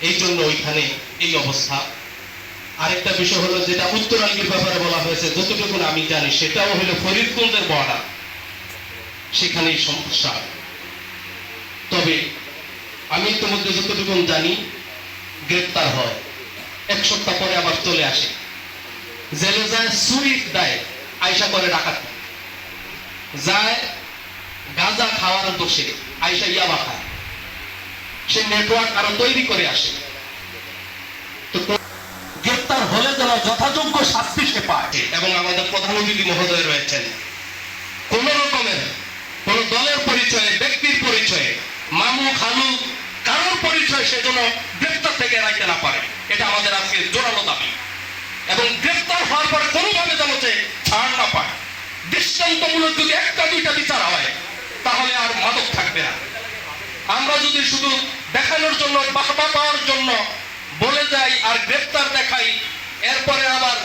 এই জন্য ওইখানে এই অবস্থা। আরেকটা বিষয় হলো যেটা উত্তরাঙ্গের ব্যাপারে বলা হয়েছে, যতটুকু আমি জানি সেটাও হলো ফরিদগঞ্জের বর্ডার, সেখানেই সমস্যা। তবে আমি ইতিমধ্যে যতটুকু জানি গ্রেপ্তার হয়, এক সপ্তাহ পরে আবার চলে আসে, জেলে যায় চুরির দায়, আয়সা করে ডাকাতি, যায় গাঁজা খাওয়ার দোষে আয়সা ইয়াবা খায়, সে নেটওয়ার্ক আরো তৈরি করে আসে। তো গ্রেপ্তার হলে যেন যথাযোগ্য শাস্তি সে পায়। এবং আমাদের প্রধান অতিথি মহোদয় রয়েছেন, কোন রকমের কোন দলের পরিচয়ে, ব্যক্তির পরিচয়ে, মামু খালু কারোর পরিচয় সে যেন গ্রেপ্তার থেকে এড়াইতে না পারে, এটা আমাদের আজকে জোরালো দাবি। এবং গ্রেপ্তার হওয়ার পরে কোনোভাবে যেন সে ছাড় না পায়। দৃষ্টান্তমূলক যদি একটা দুইটা বিচার হয় তাহলে আর মাদক থাকবে না। আমরা যদি শুধু দেখানোর জন্য, বাহবা পাওয়ার জন্য বলে যাই আর গ্রেপ্তার দেখাই, এরপরে আবার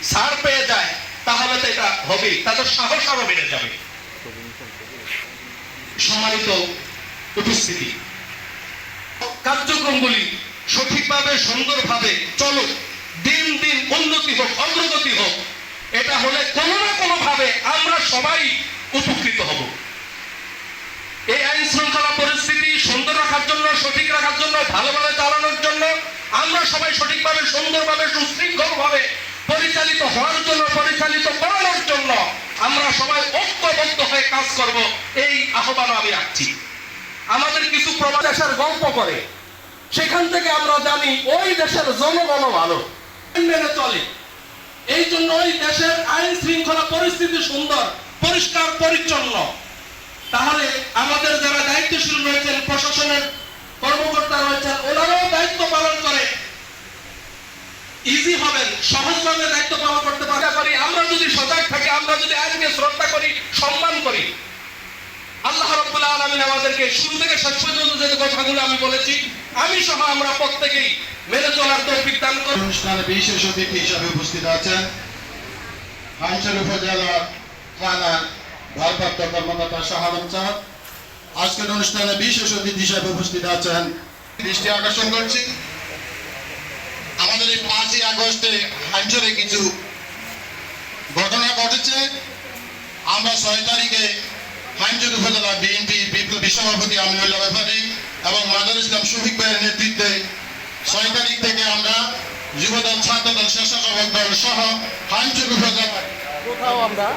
ছাড় পেয়ে যায়, তাহলে তো এটা হবে, তাদের সাহস আরো বেড়ে যাবে। সম্মানিত উপস্থিতি, কার্যক্রমগুলি সঠিকভাবে সুন্দরভাবে চলুক, দিন দিন উন্নতি হোক, অগ্রগতি হোক, এটা হলে কোনো না কোনো ভাবে আমরা সবাই উপকৃত হব। এই আইন শৃঙ্খলা পরিস্থিতি সুন্দর রাখার জন্য, সঠিক রাখার জন্য, ভালোভাবে চালানোর জন্য, আমরা সবাই সঠিকভাবে, সুন্দরভাবে, সুশৃঙ্খলভাবে পরিচালিত হওয়ার জন্য, পরিচালিত করানোর জন্য আমরা সবাই ঐক্যবদ্ধ হয়ে কাজ করব, এই আহ্বান আমি রাখছি। আমাদের কিছু প্রবাসের গল্প করে, সেখান থেকে আমরা জানি ওই দেশের জনগণ ভালো মেনে চলে, এই জন্য ওই দেশের আইন শৃঙ্খলা পরিস্থিতি সুন্দর, পরিষ্কার পরিচ্ছন্ন। তাহলে আমাদের যারা দায়িত্বশীল রয়েছেন, প্রশাসনের কর্মকর্তা রয়েছেন, ওনারাও দায়িত্ব পালন করে ইজি হবেন, সহজভাবে দায়িত্ব পালন করতে পারি। আমরা যদি সজাগ থাকি, আমরা যদি আইনকে শ্রদ্ধা করি, সম্মান করি, আল্লাহ রাব্বুল আলামিন আমাদেরকে শুরু থেকে শেষ পর্যন্ত যে কথাগুলো আমি বলেছি, আমি সহ আমরা প্রত্যেকেই মেনে চলার তৌফিক দান করুন। অনুষ্ঠানে বিশেষ অতিথি হিসাবে উপস্থিত আছেন হাইমচর উপজেলা থানার ভারপ্রাপ্ত কর্মকর্তা শাহ আলম সাহেব। আজকের অনুষ্ঠানে বিশেষ অতিথি হিসাবে উপস্থিত আছেন, দৃষ্টি আকর্ষণ করছি, আমাদের এই 5ই আগস্টে হাইমচরে কিছু ঘটনা ঘটেছে। আমরা 6 তারিখে হাইমচর উপজেলা বিএনপি বিপ্লবী সভাপতি আমিনুল্লাহ ব্যাপারী এবং মাদার ইসলাম শফিক ভাইয়ের নেতৃত্বে 6 তারিখ থেকে আমরা যুবদল, ছাত্রদল, স্বেচ্ছাসেবক দল সহ হাইমচর উপজেলা কোথাও আমরা